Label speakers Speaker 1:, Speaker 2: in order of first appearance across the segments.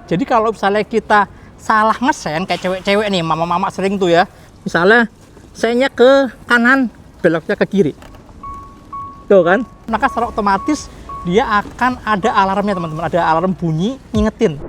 Speaker 1: Jadi kalau misalnya kita salah ngesen kayak cewek-cewek nih, mama-mama sering tuh ya. Misalnya sennya ke kanan, beloknya ke kiri. Tuh kan? Maka secara otomatis dia akan ada alarmnya teman-teman, ada alarm bunyi ngingetin.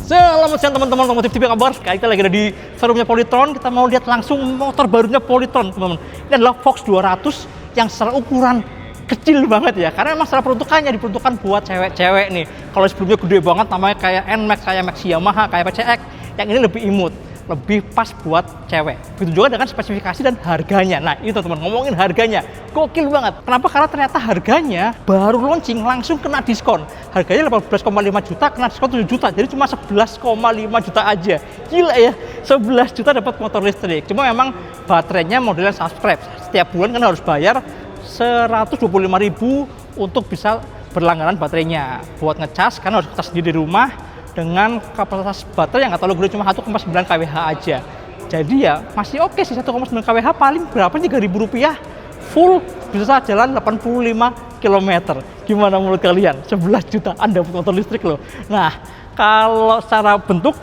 Speaker 1: Selamat siang teman-teman, Otomotif TV kabar. Sekarang kita lagi ada di showroomnya Polytron. Kita mau lihat langsung motor barunya Polytron, teman-teman. Ini adalah Fox 200 yang secara ukuran kecil banget ya, karena memang secara peruntukannya diperuntukkan buat cewek-cewek nih. Kalau sebelumnya gede banget, namanya kayak NMAX, kayak Maxi Yamaha, kayak PCX, yang ini lebih imut, lebih pas buat cewek. Begitu juga dengan spesifikasi dan harganya. Nah itu teman-teman, ngomongin harganya, gokil banget. Kenapa? Karena ternyata harganya baru launching langsung kena diskon. Harganya 18,5 juta, kena diskon 7 juta. Jadi cuma 11,5 juta aja. Gila ya, 11 juta dapat motor listrik. Cuma memang baterainya modelnya subscribe. Setiap bulan kan harus bayar 125.000 untuk bisa berlangganan baterainya. Buat ngecas, karena harus ngecas sendiri di rumah dengan kapasitas baterai yang nggak terlalu gede, cuma 1,9 kWh aja. Jadi ya masih oke sih, 1,9 kWh paling berapa, Rp3.000 full bisa jalan 85 km. Gimana menurut kalian? 11 juta Anda dapat motor listrik loh. Nah, kalau secara bentuk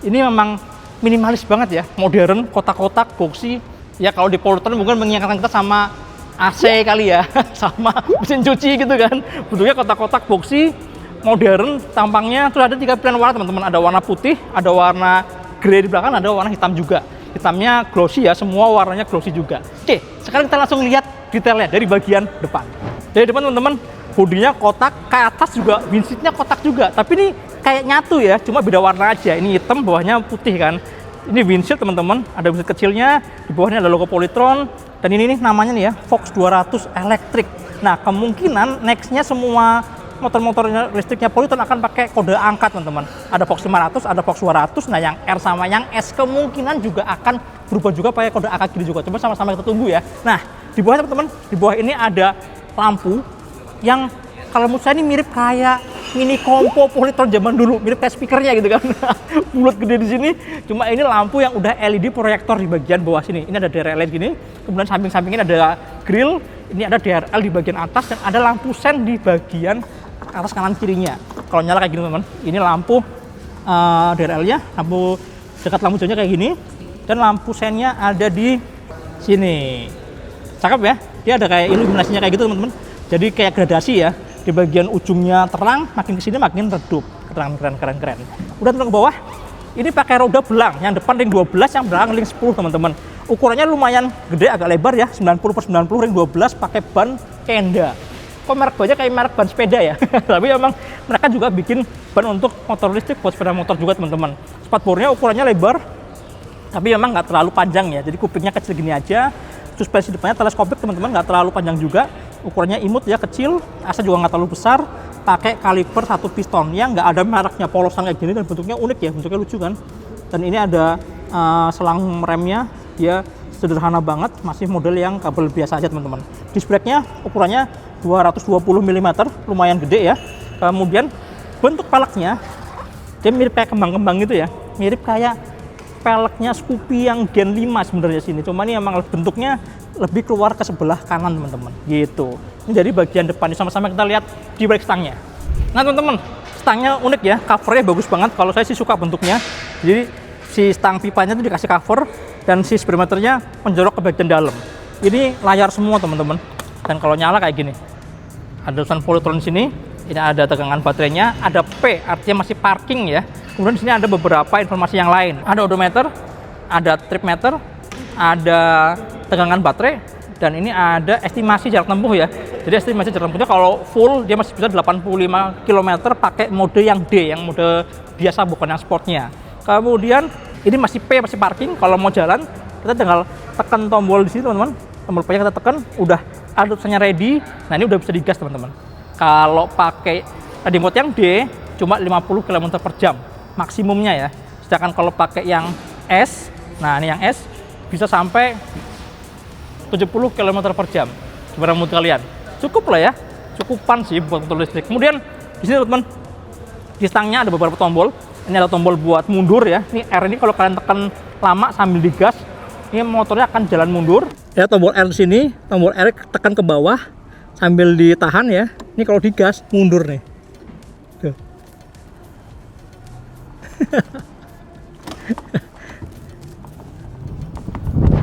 Speaker 1: ini memang minimalis banget ya, modern, kotak-kotak, boxy. Ya kalau di Polytron mungkin mengingatkan kita sama AC kali ya, sama mesin cuci gitu kan. Bentuknya kotak-kotak, boxy, modern, tampangnya. Terus ada 3 pilihan warna teman-teman, ada warna putih, ada warna grey di belakang, ada warna hitam juga. Hitamnya glossy ya, semua warnanya glossy juga. Oke, sekarang kita langsung lihat detailnya dari bagian depan. Dari depan teman-teman, bodinya kotak, ke atas juga windshield-nya kotak juga, tapi ini kayak nyatu ya, cuma beda warna aja. Ini hitam, bawahnya putih kan. Ini windshield teman-teman, ada windshield kecilnya, di bawahnya ada logo Polytron, dan ini nih namanya nih ya, Fox 200 Electric. Nah, kemungkinan nextnya semua motor-motor listriknya Polytron akan pakai kode angka teman-teman. Ada Fox 500, ada Fox 200. Nah yang R sama yang S kemungkinan juga akan berubah juga pakai kode angka gini juga. Coba sama-sama kita tunggu ya. Nah di bawah teman-teman, di bawah ini ada lampu yang kalau menurut saya ini mirip kayak mini kompo Polytron zaman dulu, mirip kayak speakernya gitu kan. Bulat gede di sini. Cuma ini lampu yang udah LED proyektor di bagian bawah sini. Ini ada DRL LED gini. Kemudian samping-sampingnya ada grill. Ini ada DRL di bagian atas dan ada lampu sen di bagian atas kanan kirinya. Kalau nyala kayak gini teman-teman, ini lampu DRL-nya, lampu dekat lampu hijaunya kayak gini, dan lampu sennya ada di sini. Cakep ya, dia ada kayak iluminasinya kayak gitu teman-teman. Jadi kayak gradasi ya, di bagian ujungnya terang, makin kesini makin redup. Keren. Udah turun ke bawah, ini pakai roda belang, yang depan ring 12, yang belakang ring 10 teman-teman. Ukurannya lumayan gede, agak lebar ya, 90/90 ring 12, pakai ban Kenda. Kok merek banyak kayak merek ban sepeda ya. Tapi memang mereka juga bikin ban untuk motor listrik buat sepeda motor juga teman-teman. Spatbornya ukurannya lebar, tapi memang nggak terlalu panjang ya. Jadi kupingnya kecil gini aja. Suspensi depannya teleskopik teman-teman, nggak terlalu panjang juga. Ukurannya imut ya, kecil. AC juga nggak terlalu besar. Pakai kaliper 1 piston yang nggak ada mereknya, polosan kayak gini, dan bentuknya unik ya, bentuknya lucu kan. Dan ini ada selang remnya, dia sederhana banget, masih model yang kabel biasa aja teman-teman. Disc brake-nya ukurannya 220 mm, lumayan gede ya. Kemudian bentuk peleknya dia mirip kayak kembang-kembang gitu ya, mirip kayak peleknya Scoopy yang Gen 5 sebenarnya sini. Cuma ini emang bentuknya lebih keluar ke sebelah kanan teman-teman gitu. Ini dari bagian depan, sama-sama kita lihat di brake stangnya. Nah teman-teman, stangnya unik ya, covernya bagus banget. Kalau saya sih suka bentuknya. Jadi si stang pipanya itu dikasih cover, dan si speedometernya menjorok ke bagian dalam. Ini layar semua teman-teman. Dan kalau nyala kayak gini, ada tulisan Polytron di sini. Ini ada tegangan baterainya, ada P, artinya masih parking ya. Kemudian di sini ada beberapa informasi yang lain. Ada odometer, ada trip meter, ada tegangan baterai, dan ini ada estimasi jarak tempuh ya. Jadi estimasi jarak tempuhnya kalau full dia masih bisa 85 km pakai mode yang D, yang mode biasa bukan yang sportnya. Kemudian ini masih P, masih parking. Kalau mau jalan, kita tinggal tekan tombol di sini teman-teman. Tombol P-nya kita tekan, udah ada tulisannya ready. Nah ini udah bisa digas teman-teman. Kalau pakai riding mode yang D, cuma 50 km per jam maksimumnya ya. Sedangkan kalau pakai yang S, nah ini yang S bisa sampai 70 km per jam. Gimana menurut kalian? Cukup lah ya, cukupan sih buat motor listrik. Kemudian di sini teman-teman, Di stangnya ada beberapa tombol. Ini ada tombol buat mundur ya. Ini R ini kalau kalian tekan lama sambil digas, ini motornya akan jalan mundur. Ya, tombol R di sini, tombol R tekan ke bawah sambil ditahan ya. Ini kalau digas mundur nih. Tuh.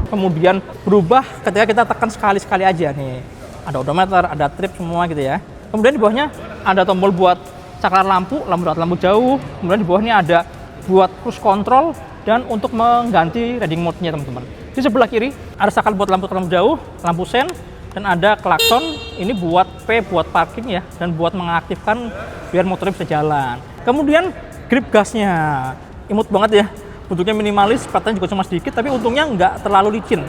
Speaker 1: Kemudian berubah ketika kita tekan sekali-sekali aja nih. Ada odometer, ada trip semua gitu ya. Kemudian di bawahnya ada tombol buat saklar lampu dekat, lampu jauh. Kemudian di bawahnya ada buat cruise control dan untuk mengganti riding mode-nya teman-teman. Di sebelah kiri ada saklar buat lampu jauh, lampu sen, dan ada klakson. Ini buat P buat parking ya, dan buat mengaktifkan biar motornya bisa jalan. Kemudian grip gasnya imut banget ya. Bentuknya minimalis, patenya juga cuma sedikit, tapi untungnya nggak terlalu licin.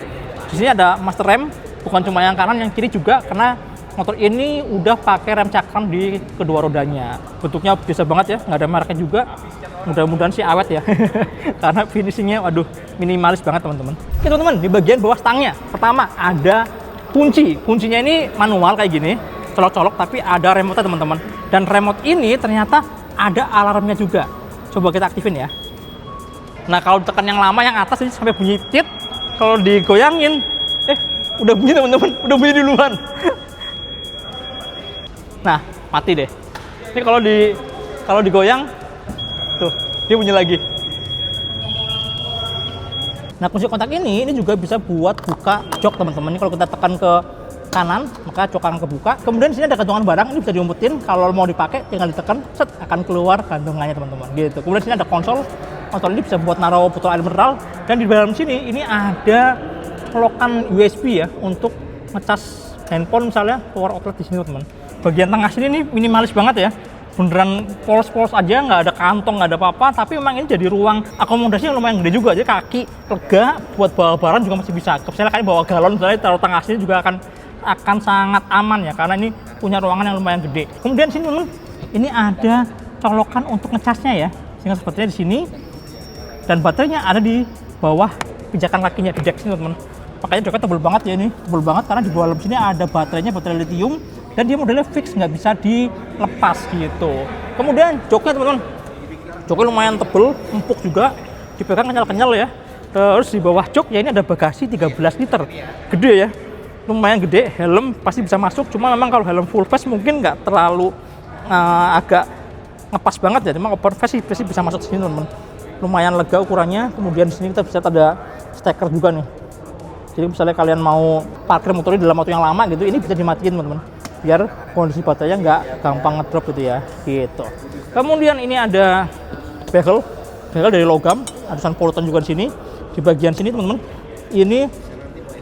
Speaker 1: Di sini ada master rem, bukan cuma yang kanan, yang kiri juga, karena motor ini udah pakai rem cakram di kedua rodanya. Bentuknya biasa banget ya, nggak ada mereknya juga. Mudah-mudahan sih awet ya, karena finishingnya, waduh, minimalis banget teman-teman. Oke teman-teman, di bagian bawah stangnya, pertama ada kunci. Kuncinya ini manual kayak gini, colok-colok, tapi ada remote teman-teman. Dan remote ini ternyata ada alarmnya juga. Coba kita aktifin ya. Nah, kalau tekan yang lama, yang atas ini sampai bunyi tit. Kalau digoyangin, udah bunyi teman-teman, udah bunyi duluan. Nah, mati deh. Ini kalau digoyang, tuh, dia bunyi lagi. Nah, kunci kontak ini juga bisa buat buka jok teman-teman. Ini kalau kita tekan ke kanan, maka jok akan kebuka. Kemudian di sini ada gantungan barang, ini bisa diumpetin. Kalau mau dipakai, tinggal ditekan, set, akan keluar gantungannya teman-teman. Gitu. Kemudian di sini ada konsol. Konsol ini bisa buat naruh botol air mineral. Dan di dalam sini, ini ada colokan USB ya, untuk ngecas handphone misalnya, power outlet di sini teman-teman. Bagian tengah sini nih minimalis banget ya, beneran polos-polos aja, nggak ada kantong, nggak ada apa-apa, tapi memang ini jadi ruang akomodasi yang lumayan gede juga. Jadi kaki lega, buat bawa barang juga masih bisa. Misalnya kalian bawa galon, misalnya taruh tengah sini juga akan sangat aman ya, karena ini punya ruangan yang lumayan gede. Kemudian sini teman, ini ada colokan untuk ngecasnya ya, sehingga sepertinya di sini, dan baterainya ada di bawah pijakan kakinya di deck sini teman. Makanya joknya tebel banget ya, ini tebel banget karena di dalam sini ada baterainya, baterai lithium. Dan dia modelnya fix, nggak bisa dilepas gitu. Kemudian joknya teman-teman, joknya lumayan tebel, empuk juga, dipegang kenyal-kenyal ya. Terus di bawah jok ya ini ada bagasi 13 liter, gede ya, lumayan gede. Helm pasti bisa masuk, cuma memang kalau helm full face mungkin nggak terlalu agak ngepas banget ya. Cuma open face sih bisa masuk sini teman-teman. Lumayan lega ukurannya. Kemudian di sini kita bisa ada steker juga nih. Jadi misalnya kalian mau parkir motornya dalam waktu yang lama gitu, ini bisa dimatiin teman-teman, biar kondisi baterainya nggak gampang ngedrop gitu ya, gitu. Kemudian ini ada bezel dari logam, ada tulisan Poleton juga di sini. Di bagian sini teman-teman, ini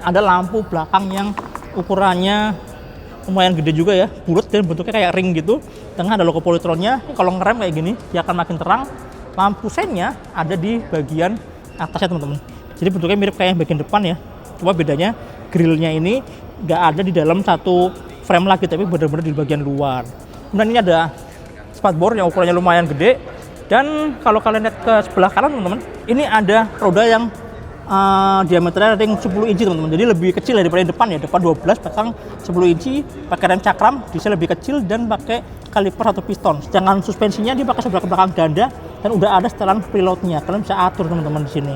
Speaker 1: ada lampu belakang yang ukurannya lumayan gede juga ya, bulat dan bentuknya kayak ring gitu. Tengah ada logo Polytronnya. Kalau ngerem kayak gini, dia akan makin terang. Lampu sennya ada di bagian atasnya teman-teman. Jadi bentuknya mirip kayak yang bagian depan ya. Cuma bedanya grillnya ini nggak ada di dalam satu frame lagi, tapi benar-benar di bagian luar. Kemudian ini ada spatbor yang ukurannya lumayan gede. Dan kalau kalian lihat ke sebelah kanan teman-teman, ini ada roda yang diameternya ring 10 inci teman-teman. Jadi lebih kecil daripada yang depan ya. Depan 12, belakang 10 inci, pakai rem cakram, bisa lebih kecil dan pakai kaliper atau piston. Sedangkan suspensinya dia pakai sebelah ke belakang ganda dan udah ada setelan preloadnya. Kalian bisa atur teman-teman di sini.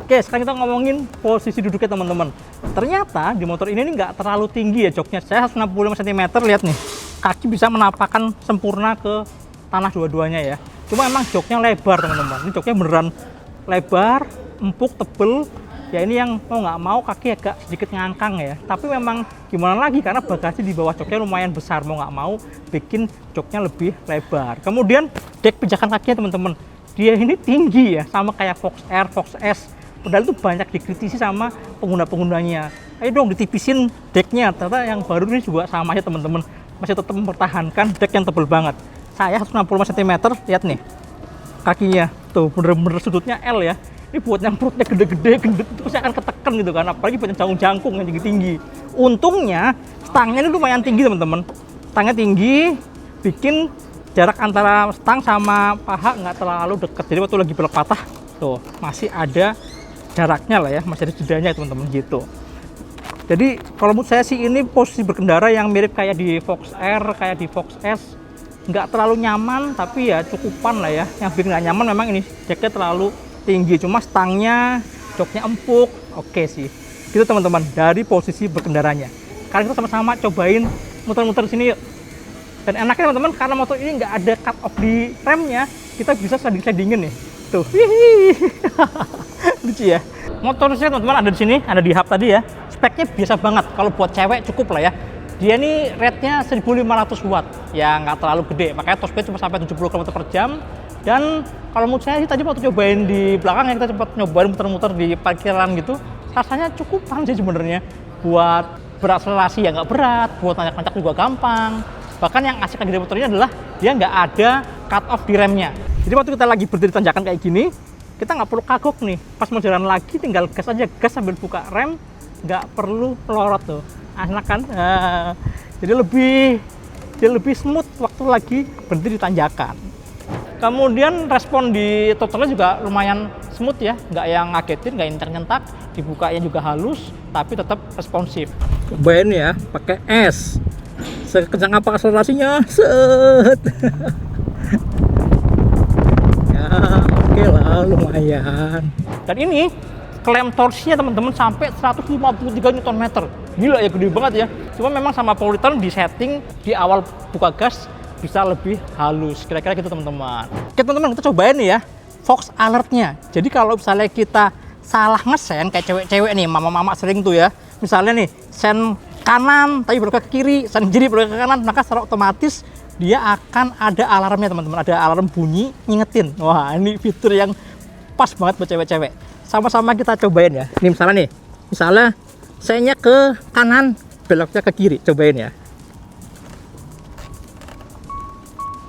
Speaker 1: Oke, sekarang kita ngomongin posisi duduknya teman-teman. Ternyata di motor ini nggak terlalu tinggi ya joknya. Saya 165 cm, lihat nih. Kaki bisa menapakkan sempurna ke tanah dua-duanya ya. Cuma emang joknya lebar teman-teman. Ini joknya beneran lebar, empuk, tebel. Ya ini yang mau nggak mau kaki agak sedikit ngangkang ya. Tapi memang gimana lagi, karena bagasi di bawah joknya lumayan besar. Mau nggak mau bikin joknya lebih lebar. Kemudian dek pijakan kakinya teman-teman. Dia ini tinggi ya, sama kayak Fox R, Fox S. Padahal itu banyak dikritisi sama pengguna-penggunanya. Ayo dong ditipisin deknya. Ternyata yang baru ini juga sama aja teman-teman. Masih tetap mempertahankan dek yang tebel banget. Saya 165 cm, lihat nih. Kakinya, tuh bener-bener sudutnya L ya. Ini buat yang perutnya gede-gede, gendut, itu pasti akan ketekan gitu kan. Apalagi buat yang jangkung-jangkung yang tinggi-tinggi. Untungnya, stangnya ini lumayan tinggi teman-teman. Stangnya tinggi, bikin jarak antara stang sama paha nggak terlalu dekat. Jadi waktu lagi belok patah, tuh masih ada jaraknya lah ya, masih ada jedanya teman-teman gitu. Jadi kalau menurut saya sih ini posisi berkendara yang mirip kayak di Fox R, kayak di Fox S. nggak terlalu nyaman, tapi ya cukupan lah ya. Yang bikin nggak nyaman memang ini deknya terlalu tinggi, cuma stangnya, joknya empuk, oke sih. Gitu teman-teman, dari posisi berkendaranya. Sekarang kita sama-sama cobain muter-muter sini yuk. Dan enaknya teman-teman, karena motor ini nggak ada cut off di remnya, kita bisa sliding-slidingin nih. Tuh, lucu ya. Motor listrik teman-teman ada di sini, ada di hub tadi ya. Speknya biasa banget, kalau buat cewek cukup lah ya. Dia ini rate-nya 1500 watt, ya nggak terlalu gede, makanya top speed cuma sampai 70 km per jam. Dan kalau menurut saya sih tadi waktu cobain di belakang ya, kita sempat nyobain muter-muter di parkiran gitu, rasanya cukupan sih sebenarnya. Buat berakselerasi ya nggak berat, buat nanjak-nanjak juga gampang. Bahkan yang asik lagi dari motor ini adalah dia nggak ada cut off di remnya. Jadi waktu kita lagi berdiri tanjakan kayak gini, kita nggak perlu kagok nih. Pas mau jalan lagi tinggal gas aja, gas sambil buka rem, nggak perlu melorot tuh. Enak kan? Jadi lebih smooth waktu lagi berdiri di tanjakan. Kemudian respon di throttle juga lumayan smooth ya, nggak yang ngagetin, nggak nyentak-nyentak, dibukanya juga halus, tapi tetap responsif. Cobain ya, pakai S. Sekencang apa akselerasinya? Set. Ya, oke lah, lumayan. Dan ini klaim torsinya teman-teman sampai 153 Nm. Gila ya, gede banget ya. Cuma memang sama Polytron di setting di awal buka gas bisa lebih halus, kira-kira gitu teman-teman. Oke teman-teman, kita cobain nih ya Fox alertnya. Jadi kalau misalnya kita salah ngesen kayak cewek-cewek nih, mama-mama sering tuh ya, misalnya nih sen kanan tapi bergerak ke kiri, sen kiri bergerak ke kanan, maka secara otomatis dia akan ada alarmnya teman-teman, ada alarm bunyi ngingetin. Wah, ini fitur yang pas banget buat cewek-cewek. Sama-sama kita cobain ya. Ini misalnya saya ke kanan, beloknya ke kiri, cobain ya.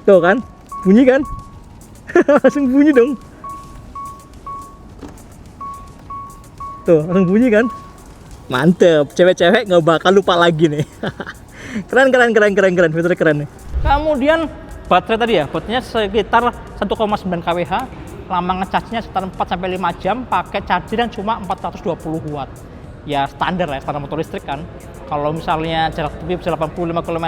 Speaker 1: Tuh kan, bunyi kan? Langsung bunyi dong. Tuh, langsung bunyi kan? Mantep, cewek-cewek nggak bakal lupa lagi nih. Keren, fiturnya keren nih. Kemudian baterai tadi ya, baterainya sekitar 1,9 kWh, lama ngecasnya sekitar 4-5 jam, pakai charger yang cuma 420 watt. Ya standar lah, standar motor listrik kan. Kalau misalnya jarak tempuh bisa 85 km,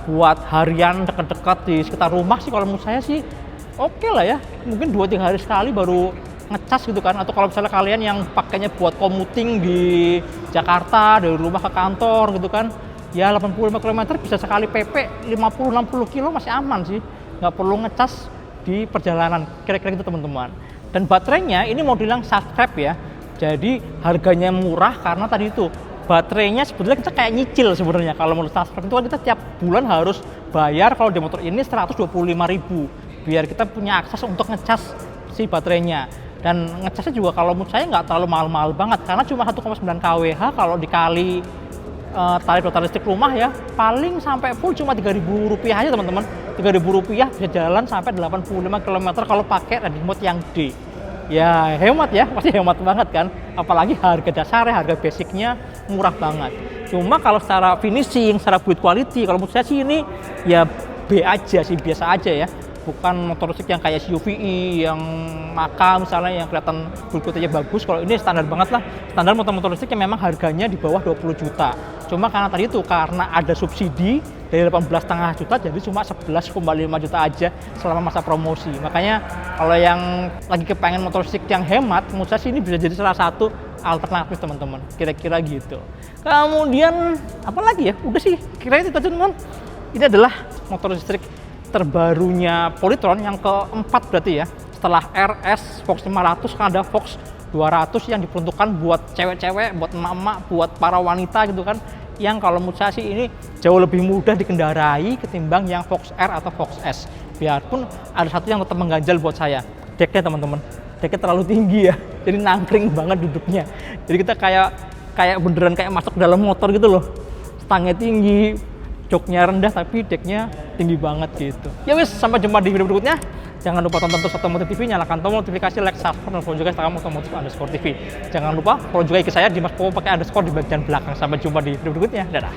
Speaker 1: buat harian dekat-dekat di sekitar rumah sih kalau menurut saya sih oke lah ya. Mungkin 2-3 hari sekali baru ngecas gitu kan. Atau kalau misalnya kalian yang pakainya buat commuting di Jakarta, dari rumah ke kantor gitu kan, ya 85 km bisa sekali PP 50-60 kilo masih aman sih, nggak perlu ngecas di perjalanan, kira-kira gitu teman-teman. Dan baterainya ini model yang subscribe ya, jadi harganya murah karena tadi itu baterainya sebetulnya kita kayak nyicil sebenarnya. Kalau menurut subscribe itu kan kita tiap bulan harus bayar, kalau di motor ini 125.000 biar kita punya akses untuk ngecas si baterainya. Dan ngecasnya juga kalau menurut saya nggak terlalu mahal-mahal banget karena cuma 1,9 kWh, kalau dikali tarif total listrik rumah ya paling sampai full cuma Rp3.000 aja teman-teman. Rp3.000 bisa jalan sampai 85 km kalau pakai riding mode yang D. Ya hemat ya, pasti hemat banget kan. Apalagi harga dasarnya, harga basicnya murah banget. Cuma kalau secara finishing, secara build quality, kalau menurut saya sih ini ya B aja sih, biasa aja ya. Bukan motor listrik yang kayak CUVi yang maka misalnya yang kelihatan build quality-nya bagus. Kalau ini standar banget lah, standar motor-motor listrik yang memang harganya di bawah 20 juta. Cuma karena tadi itu, karena ada subsidi dari 18,5 juta jadi cuma 11,5 juta aja selama masa promosi. Makanya kalau yang lagi kepengen motor listrik yang hemat, menurut saya sih ini bisa jadi salah satu alternatif teman-teman, kira-kira gitu. Kemudian apa lagi ya, udah sih kira-kira itu aja teman-teman. Ini adalah motor listrik terbarunya Polytron yang keempat berarti ya, setelah RS Fox 500 kan ada Fox 200 yang diperuntukkan buat cewek-cewek, buat emak-emak, buat para wanita gitu kan, yang kalau menurut saya sih ini jauh lebih mudah dikendarai ketimbang yang Fox R atau Fox S. Biarpun ada satu yang tetap mengganjal buat saya, deknya teman-teman. Deknya terlalu tinggi ya, jadi nangkring banget duduknya. Jadi kita kayak beneran kayak masuk dalam motor gitu loh. Stangnya tinggi, joknya rendah tapi deknya tinggi banget gitu. Ya wis, sampai jumpa di video berikutnya. Jangan lupa tonton terus Otomotif TV, nyalakan tombol notifikasi, like, subscribe, dan follow juga Instagram Otomotif_TV. Jangan lupa follow juga IG saya di Mas Powo pakai underscore di bagian belakang. Sampai jumpa di video berikutnya. Dadah.